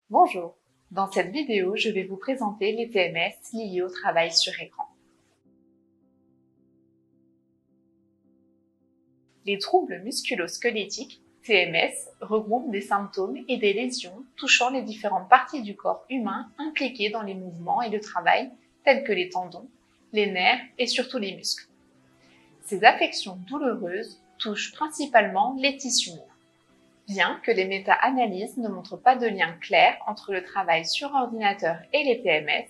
Bonjour, dans cette vidéo, je vais vous présenter les TMS liés au travail sur écran. Les troubles musculo-squelettiques, TMS, regroupent des symptômes et des lésions touchant les différentes parties du corps humain impliquées dans les mouvements et le travail, tels que les tendons, les nerfs et surtout les muscles. Ces affections douloureuses touchent principalement les tissus mous. Bien que les méta-analyses ne montrent pas de lien clair entre le travail sur ordinateur et les TMS,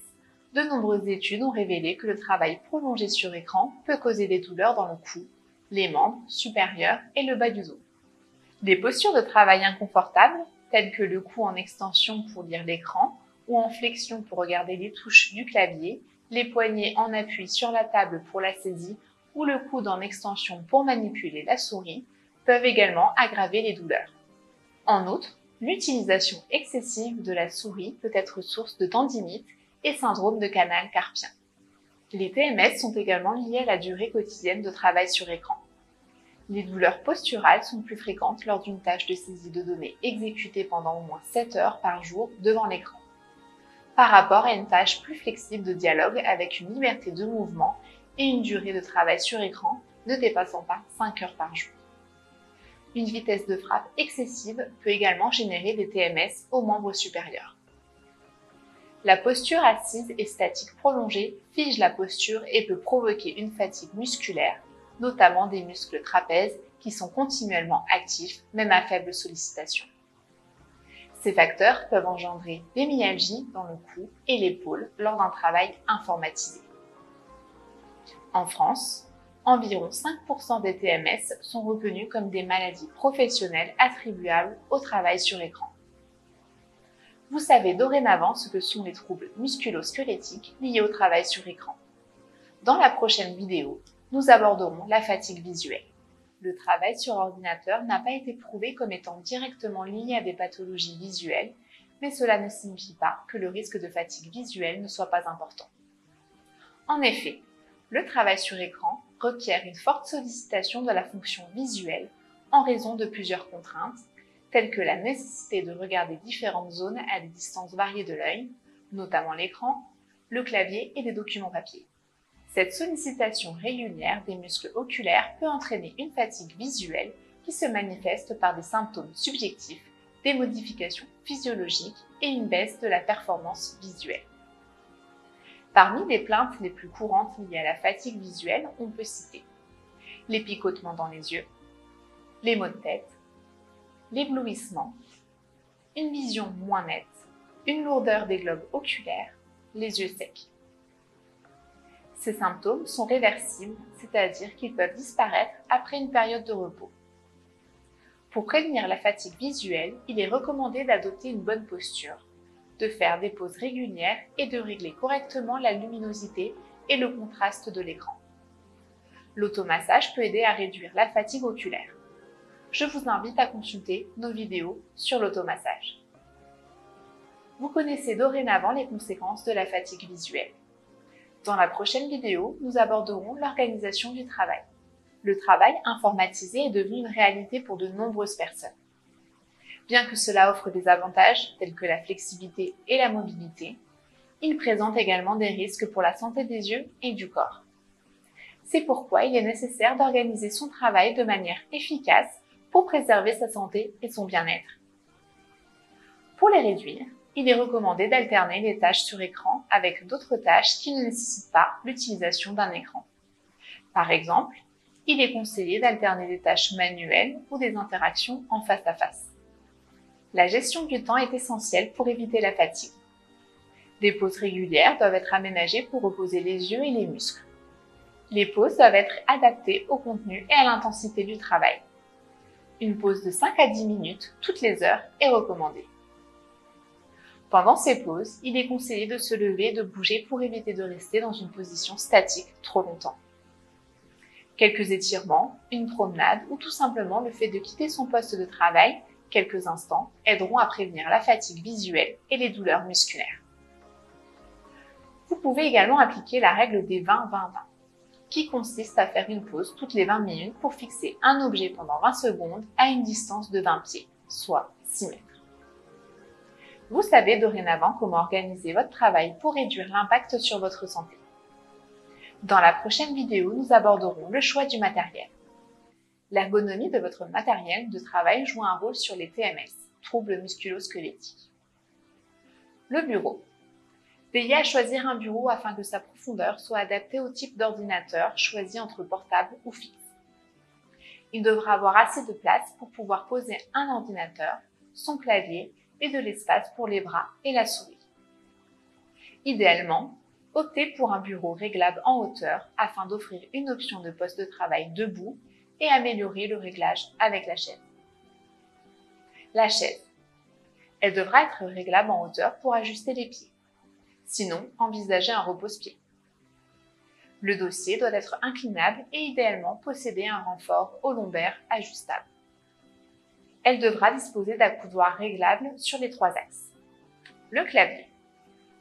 de nombreuses études ont révélé que le travail prolongé sur écran peut causer des douleurs dans le cou, les membres supérieurs et le bas du dos. Des postures de travail inconfortables, telles que le cou en extension pour lire l'écran ou en flexion pour regarder les touches du clavier, les poignets en appui sur la table pour la saisie ou le coude en extension pour manipuler la souris, peuvent également aggraver les douleurs. En outre, l'utilisation excessive de la souris peut être source de tendinite et syndrome de canal carpien. Les TMS sont également liés à la durée quotidienne de travail sur écran. Les douleurs posturales sont plus fréquentes lors d'une tâche de saisie de données exécutée pendant au moins 7 heures par jour devant l'écran, par rapport à une tâche plus flexible de dialogue avec une liberté de mouvement et une durée de travail sur écran ne dépassant pas 5 heures par jour. Une vitesse de frappe excessive peut également générer des TMS aux membres supérieurs. La posture assise et statique prolongée fige la posture et peut provoquer une fatigue musculaire, notamment des muscles trapèzes qui sont continuellement actifs, même à faible sollicitation. Ces facteurs peuvent engendrer des myalgies dans le cou et l'épaule lors d'un travail informatisé. En France, environ 5% des TMS sont reconnus comme des maladies professionnelles attribuables au travail sur écran. Vous savez dorénavant ce que sont les troubles musculo-squelettiques liés au travail sur écran. Dans la prochaine vidéo, nous aborderons la fatigue visuelle. Le travail sur ordinateur n'a pas été prouvé comme étant directement lié à des pathologies visuelles, mais cela ne signifie pas que le risque de fatigue visuelle ne soit pas important. En effet, le travail sur écran requiert une forte sollicitation de la fonction visuelle en raison de plusieurs contraintes, telles que la nécessité de regarder différentes zones à des distances variées de l'œil, notamment l'écran, le clavier et des documents papier. Cette sollicitation régulière des muscles oculaires peut entraîner une fatigue visuelle qui se manifeste par des symptômes subjectifs, des modifications physiologiques et une baisse de la performance visuelle. Parmi les plaintes les plus courantes liées à la fatigue visuelle, on peut citer les picotements dans les yeux, les maux de tête, l'éblouissement, une vision moins nette, une lourdeur des globes oculaires, les yeux secs. Ces symptômes sont réversibles, c'est-à-dire qu'ils peuvent disparaître après une période de repos. Pour prévenir la fatigue visuelle, il est recommandé d'adopter une bonne posture, de faire des pauses régulières et de régler correctement la luminosité et le contraste de l'écran. L'automassage peut aider à réduire la fatigue oculaire. Je vous invite à consulter nos vidéos sur l'automassage. Vous connaissez dorénavant les conséquences de la fatigue visuelle. Dans la prochaine vidéo, nous aborderons l'organisation du travail. Le travail informatisé est devenu une réalité pour de nombreuses personnes. Bien que cela offre des avantages tels que la flexibilité et la mobilité, il présente également des risques pour la santé des yeux et du corps. C'est pourquoi il est nécessaire d'organiser son travail de manière efficace pour préserver sa santé et son bien-être. Pour les réduire, il est recommandé d'alterner les tâches sur écran avec d'autres tâches qui ne nécessitent pas l'utilisation d'un écran. Par exemple, il est conseillé d'alterner des tâches manuelles ou des interactions en face à face. La gestion du temps est essentielle pour éviter la fatigue. Des pauses régulières doivent être aménagées pour reposer les yeux et les muscles. Les pauses doivent être adaptées au contenu et à l'intensité du travail. Une pause de 5 à 10 minutes toutes les heures est recommandée. Pendant ces pauses, il est conseillé de se lever et de bouger pour éviter de rester dans une position statique trop longtemps. Quelques étirements, une promenade ou tout simplement le fait de quitter son poste de travail quelques instants aideront à prévenir la fatigue visuelle et les douleurs musculaires. Vous pouvez également appliquer la règle des 20-20-20, qui consiste à faire une pause toutes les 20 minutes pour fixer un objet pendant 20 secondes à une distance de 20 pieds, soit 6 mètres. Vous savez dorénavant comment organiser votre travail pour réduire l'impact sur votre santé. Dans la prochaine vidéo, nous aborderons le choix du matériel. L'ergonomie de votre matériel de travail joue un rôle sur les TMS, troubles musculo-squelettiques. Le bureau. Veillez à choisir un bureau afin que sa profondeur soit adaptée au type d'ordinateur choisi entre portable ou fixe. Il devra avoir assez de place pour pouvoir poser un ordinateur, son clavier et de l'espace pour les bras et la souris. Idéalement, optez pour un bureau réglable en hauteur afin d'offrir une option de poste de travail debout et améliorer le réglage avec la chaise. La chaise. Elle devra être réglable en hauteur pour ajuster les pieds. Sinon, envisagez un repose-pied. Le dossier doit être inclinable et idéalement posséder un renfort au lombaire ajustable. Elle devra disposer d'accoudoirs réglables sur les 3 axes. Le clavier.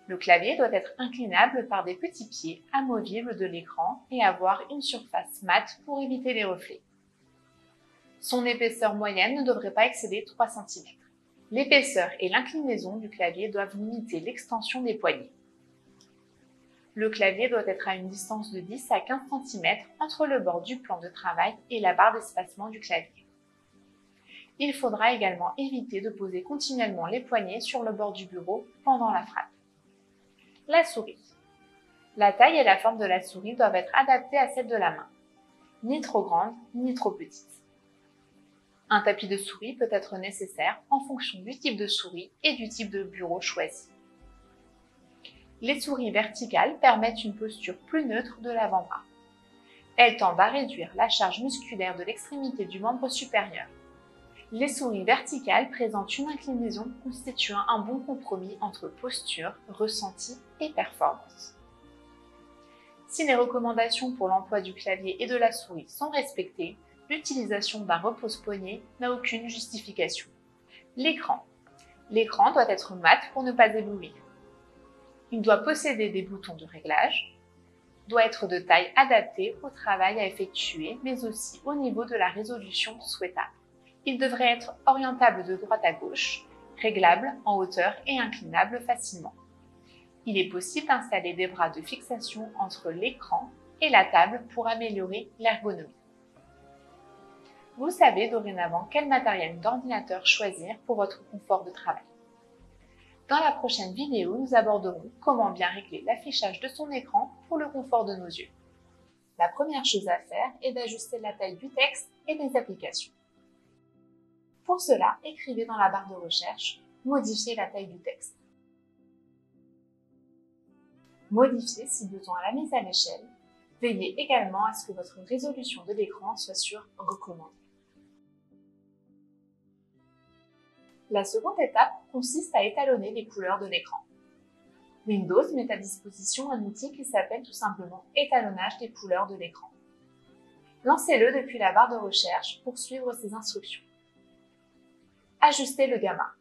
Le clavier doit être inclinable par des petits pieds amovibles de l'écran et avoir une surface mate pour éviter les reflets. Son épaisseur moyenne ne devrait pas excéder 3 cm. L'épaisseur et l'inclinaison du clavier doivent limiter l'extension des poignets. Le clavier doit être à une distance de 10 à 15 cm entre le bord du plan de travail et la barre d'espacement du clavier. Il faudra également éviter de poser continuellement les poignets sur le bord du bureau pendant la frappe. La souris. La taille et la forme de la souris doivent être adaptées à celle de la main, ni trop grande ni trop petite. Un tapis de souris peut être nécessaire en fonction du type de souris et du type de bureau choisi. Les souris verticales permettent une posture plus neutre de l'avant-bras. Elles tendent à réduire la charge musculaire de l'extrémité du membre supérieur. Les souris verticales présentent une inclinaison constituant un bon compromis entre posture, ressenti et performance. Si les recommandations pour l'emploi du clavier et de la souris sont respectées, l'utilisation d'un repose-poignet n'a aucune justification. L'écran. L'écran doit être mat pour ne pas éblouir. Il doit posséder des boutons de réglage, doit être de taille adaptée au travail à effectuer, mais aussi au niveau de la résolution souhaitable. Il devrait être orientable de droite à gauche, réglable en hauteur et inclinable facilement. Il est possible d'installer des bras de fixation entre l'écran et la table pour améliorer l'ergonomie. Vous savez dorénavant quel matériel d'ordinateur choisir pour votre confort de travail. Dans la prochaine vidéo, nous aborderons comment bien régler l'affichage de son écran pour le confort de nos yeux. La première chose à faire est d'ajuster la taille du texte et des applications. Pour cela, écrivez dans la barre de recherche « Modifier la taille du texte ». Modifiez si besoin la mise à l'échelle. Veillez également à ce que votre résolution de l'écran soit sur « Recommandé ». La seconde étape consiste à étalonner les couleurs de l'écran. Windows met à disposition un outil qui s'appelle tout simplement « Étalonnage des couleurs de l'écran ». Lancez-le depuis la barre de recherche pour suivre ses instructions. Ajustez le gamma.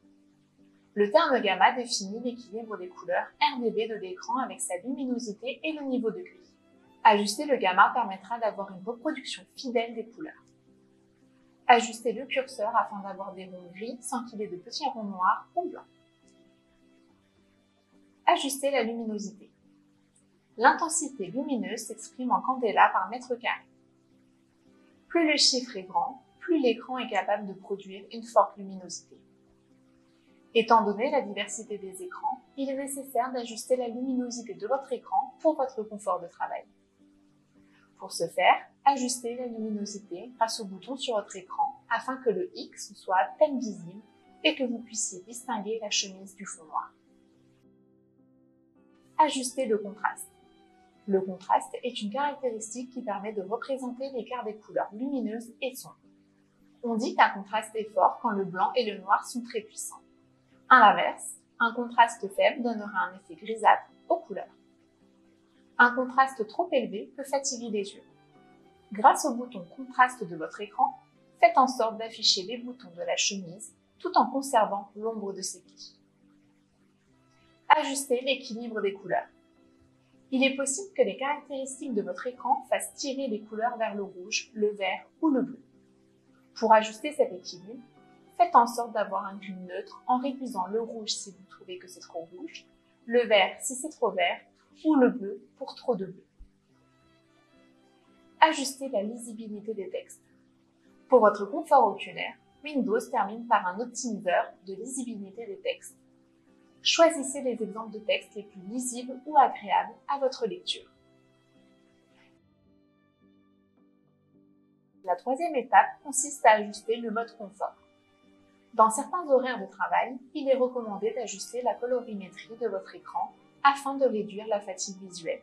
Le terme gamma définit l'équilibre des couleurs RGB de l'écran avec sa luminosité et le niveau de gris. Ajuster le gamma permettra d'avoir une reproduction fidèle des couleurs. Ajustez le curseur afin d'avoir des ronds gris sans qu'il y ait de petits ronds noirs ou blancs. Ajustez la luminosité. L'intensité lumineuse s'exprime en candela par mètre carré. Plus le chiffre est grand, plus l'écran est capable de produire une forte luminosité. Étant donné la diversité des écrans, il est nécessaire d'ajuster la luminosité de votre écran pour votre confort de travail. Pour ce faire, ajustez la luminosité grâce au bouton sur votre écran afin que le X soit à peine visible et que vous puissiez distinguer la chemise du fond noir. Ajustez le contraste. Le contraste est une caractéristique qui permet de représenter l'écart des couleurs lumineuses et sombres. On dit qu'un contraste est fort quand le blanc et le noir sont très puissants. À l'inverse, un contraste faible donnera un effet grisâtre aux couleurs. Un contraste trop élevé peut fatiguer les yeux. Grâce au bouton contraste de votre écran, faites en sorte d'afficher les boutons de la chemise tout en conservant l'ombre de ses plis. Ajustez l'équilibre des couleurs. Il est possible que les caractéristiques de votre écran fassent tirer les couleurs vers le rouge, le vert ou le bleu. Pour ajuster cet équilibre, faites en sorte d'avoir un gris neutre en réduisant le rouge si vous trouvez que c'est trop rouge, le vert si c'est trop vert ou le bleu pour trop de bleu. Ajustez la lisibilité des textes. Pour votre confort oculaire, Windows termine par un optimiseur de lisibilité des textes. Choisissez les exemples de textes les plus lisibles ou agréables à votre lecture. La troisième étape consiste à ajuster le mode confort. Dans certains horaires de travail, il est recommandé d'ajuster la colorimétrie de votre écran afin de réduire la fatigue visuelle.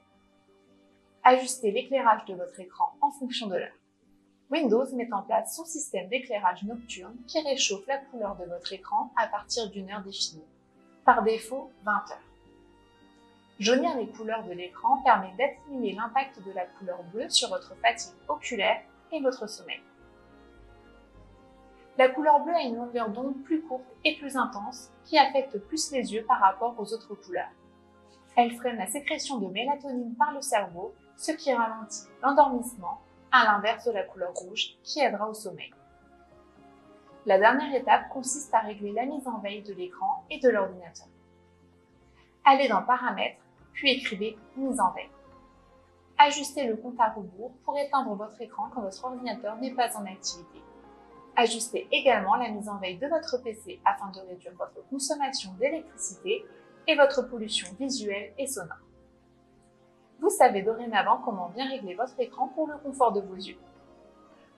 Ajustez l'éclairage de votre écran en fonction de l'heure. Windows met en place son système d'éclairage nocturne qui réchauffe la couleur de votre écran à partir d'une heure définie. Par défaut, 20 heures. Jaunir les couleurs de l'écran permet d'atténuer l'impact de la couleur bleue sur votre fatigue oculaire et votre sommeil. La couleur bleue a une longueur d'onde plus courte et plus intense qui affecte plus les yeux par rapport aux autres couleurs. Elle freine la sécrétion de mélatonine par le cerveau, ce qui ralentit l'endormissement, à l'inverse de la couleur rouge qui aidera au sommeil. La dernière étape consiste à régler la mise en veille de l'écran et de l'ordinateur. Allez dans Paramètres, puis écrivez Mise en veille. Ajustez le compte à rebours pour éteindre votre écran quand votre ordinateur n'est pas en activité. Ajustez également la mise en veille de votre PC afin de réduire votre consommation d'électricité et votre pollution visuelle et sonore. Vous savez dorénavant comment bien régler votre écran pour le confort de vos yeux.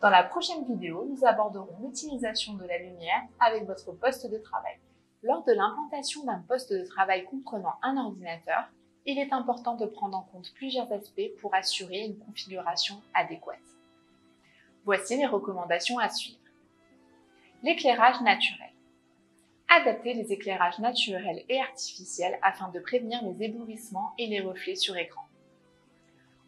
Dans la prochaine vidéo, nous aborderons l'utilisation de la lumière avec votre poste de travail. Lors de l'implantation d'un poste de travail comprenant un ordinateur, il est important de prendre en compte plusieurs aspects pour assurer une configuration adéquate. Voici les recommandations à suivre. L'éclairage naturel. Adaptez les éclairages naturels et artificiels afin de prévenir les éblouissements et les reflets sur écran.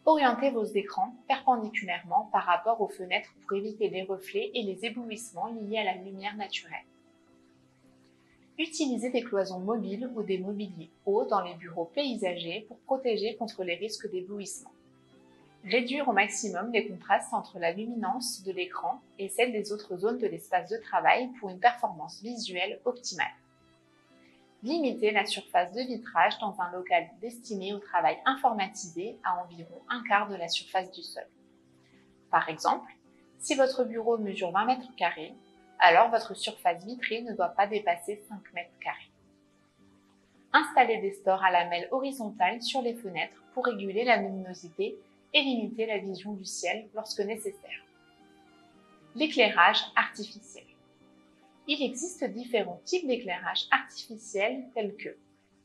Orientez vos écrans perpendiculairement par rapport aux fenêtres pour éviter les reflets et les éblouissements liés à la lumière naturelle. Utilisez des cloisons mobiles ou des mobiliers hauts dans les bureaux paysagers pour protéger contre les risques d'éblouissement. Réduire au maximum les contrastes entre la luminance de l'écran et celle des autres zones de l'espace de travail pour une performance visuelle optimale. Limitez la surface de vitrage dans un local destiné au travail informatisé à environ un quart de la surface du sol. Par exemple, si votre bureau mesure 20 mètres carrés, alors votre surface vitrée ne doit pas dépasser 5 mètres carrés. Installez des stores à lamelles horizontales sur les fenêtres pour réguler la luminosité et limiter la vision du ciel lorsque nécessaire. L'éclairage artificiel. Il existe différents types d'éclairage artificiel tels que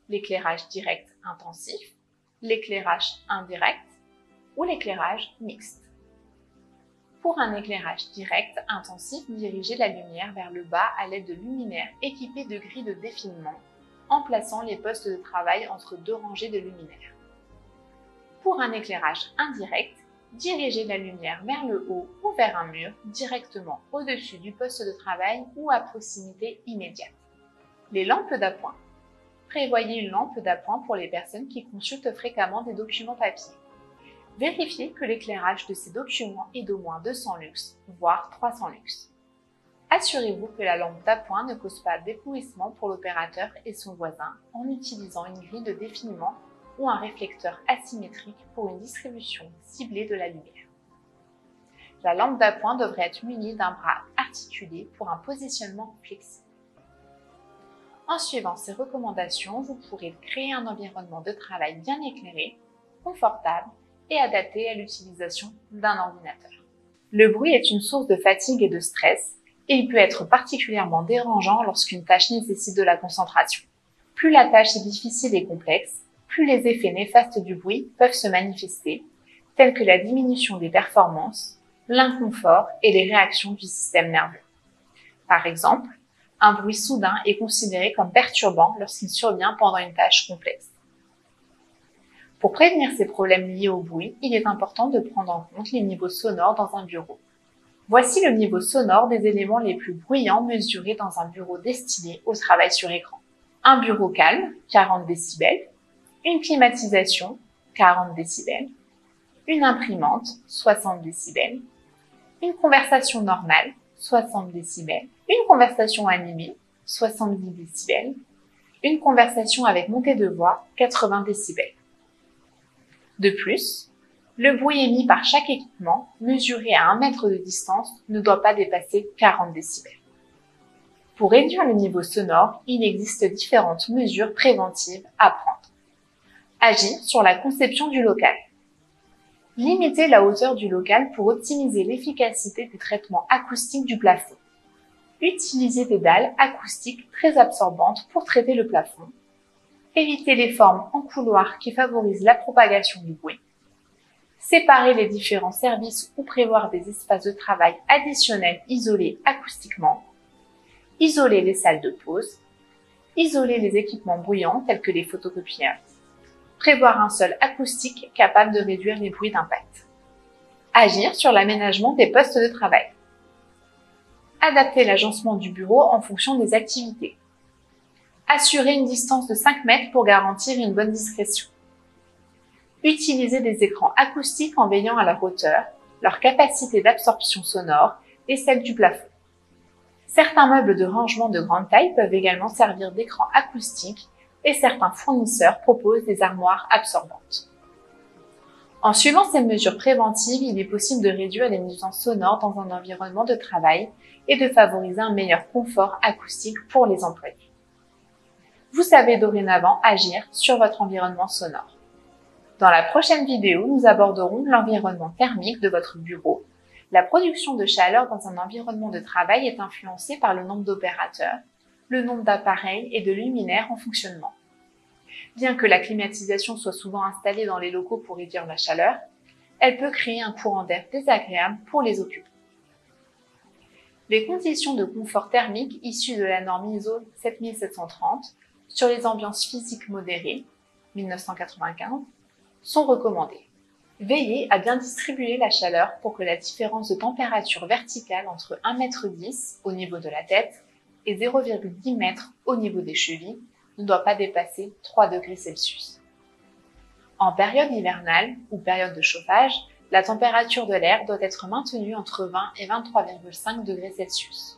l'éclairage direct intensif, l'éclairage indirect ou l'éclairage mixte. Pour un éclairage direct intensif, dirigez la lumière vers le bas à l'aide de luminaires équipés de grilles de défilement en plaçant les postes de travail entre deux rangées de luminaires. Pour un éclairage indirect, dirigez la lumière vers le haut ou vers un mur directement au-dessus du poste de travail ou à proximité immédiate. Les lampes d'appoint. Prévoyez une lampe d'appoint pour les personnes qui consultent fréquemment des documents papier. Vérifiez que l'éclairage de ces documents est d'au moins 200 lux, voire 300 lux. Assurez-vous que la lampe d'appoint ne cause pas d'éblouissement pour l'opérateur et son voisin en utilisant une grille de défilement ou un réflecteur asymétrique pour une distribution ciblée de la lumière. La lampe d'appoint devrait être munie d'un bras articulé pour un positionnement flexible. En suivant ces recommandations, vous pourrez créer un environnement de travail bien éclairé, confortable et adapté à l'utilisation d'un ordinateur. Le bruit est une source de fatigue et de stress, et il peut être particulièrement dérangeant lorsqu'une tâche nécessite de la concentration. Plus la tâche est difficile et complexe, plus les effets néfastes du bruit peuvent se manifester, tels que la diminution des performances, l'inconfort et les réactions du système nerveux. Par exemple, un bruit soudain est considéré comme perturbant lorsqu'il survient pendant une tâche complexe. Pour prévenir ces problèmes liés au bruit, il est important de prendre en compte les niveaux sonores dans un bureau. Voici le niveau sonore des éléments les plus bruyants mesurés dans un bureau destiné au travail sur écran. Un bureau calme, 40 décibels. Une climatisation, 40 décibels. Une imprimante, 60 décibels. Une conversation normale, 60 décibels. Une conversation animée, 70 décibels. Une conversation avec montée de voix, 80 décibels. De plus, le bruit émis par chaque équipement, mesuré à 1 mètre de distance, ne doit pas dépasser 40 décibels. Pour réduire le niveau sonore, il existe différentes mesures préventives à prendre. Agir sur la conception du local. Limiter la hauteur du local pour optimiser l'efficacité des traitements acoustiques du plafond. Utiliser des dalles acoustiques très absorbantes pour traiter le plafond. Éviter les formes en couloir qui favorisent la propagation du bruit. Séparer les différents services ou prévoir des espaces de travail additionnels isolés acoustiquement. Isoler les salles de pause. Isoler les équipements bruyants tels que les photocopieurs. Prévoir un sol acoustique capable de réduire les bruits d'impact. Agir sur l'aménagement des postes de travail. Adapter l'agencement du bureau en fonction des activités. Assurer une distance de 5 mètres pour garantir une bonne discrétion. Utiliser des écrans acoustiques en veillant à leur hauteur, leur capacité d'absorption sonore et celle du plafond. Certains meubles de rangement de grande taille peuvent également servir d'écran acoustique et certains fournisseurs proposent des armoires absorbantes. En suivant ces mesures préventives, il est possible de réduire les nuisances sonores dans un environnement de travail et de favoriser un meilleur confort acoustique pour les employés. Vous savez dorénavant agir sur votre environnement sonore. Dans la prochaine vidéo, nous aborderons l'environnement thermique de votre bureau. La production de chaleur dans un environnement de travail est influencée par le nombre d'opérateurs, le nombre d'appareils et de luminaires en fonctionnement. Bien que la climatisation soit souvent installée dans les locaux pour réduire la chaleur, elle peut créer un courant d'air désagréable pour les occupants. Les conditions de confort thermique issues de la norme ISO 7730 sur les ambiances physiques modérées, 1995, sont recommandées. Veillez à bien distribuer la chaleur pour que la différence de température verticale entre 1,10 m au niveau de la tête et 0,10 m au niveau des chevilles ne doit pas dépasser 3 degrés Celsius. En période hivernale ou période de chauffage, la température de l'air doit être maintenue entre 20 et 23,5 degrés Celsius.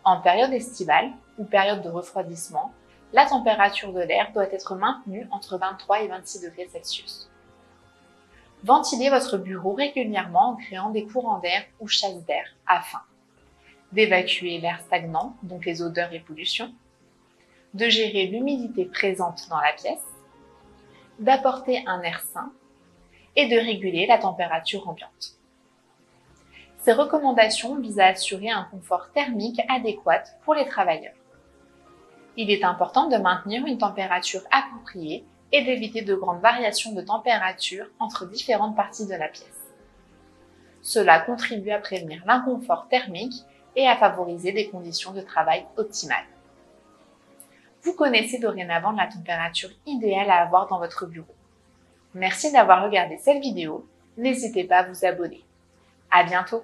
En période estivale ou période de refroidissement, la température de l'air doit être maintenue entre 23 et 26 degrés Celsius. Ventilez votre bureau régulièrement en créant des courants d'air ou chasses d'air afin d'évacuer l'air stagnant, donc les odeurs et pollutions, de gérer l'humidité présente dans la pièce, d'apporter un air sain et de réguler la température ambiante. Ces recommandations visent à assurer un confort thermique adéquat pour les travailleurs. Il est important de maintenir une température appropriée et d'éviter de grandes variations de température entre différentes parties de la pièce. Cela contribue à prévenir l'inconfort thermique et à favoriser des conditions de travail optimales. Vous connaissez dorénavant la température idéale à avoir dans votre bureau. Merci d'avoir regardé cette vidéo. N'hésitez pas à vous abonner. À bientôt!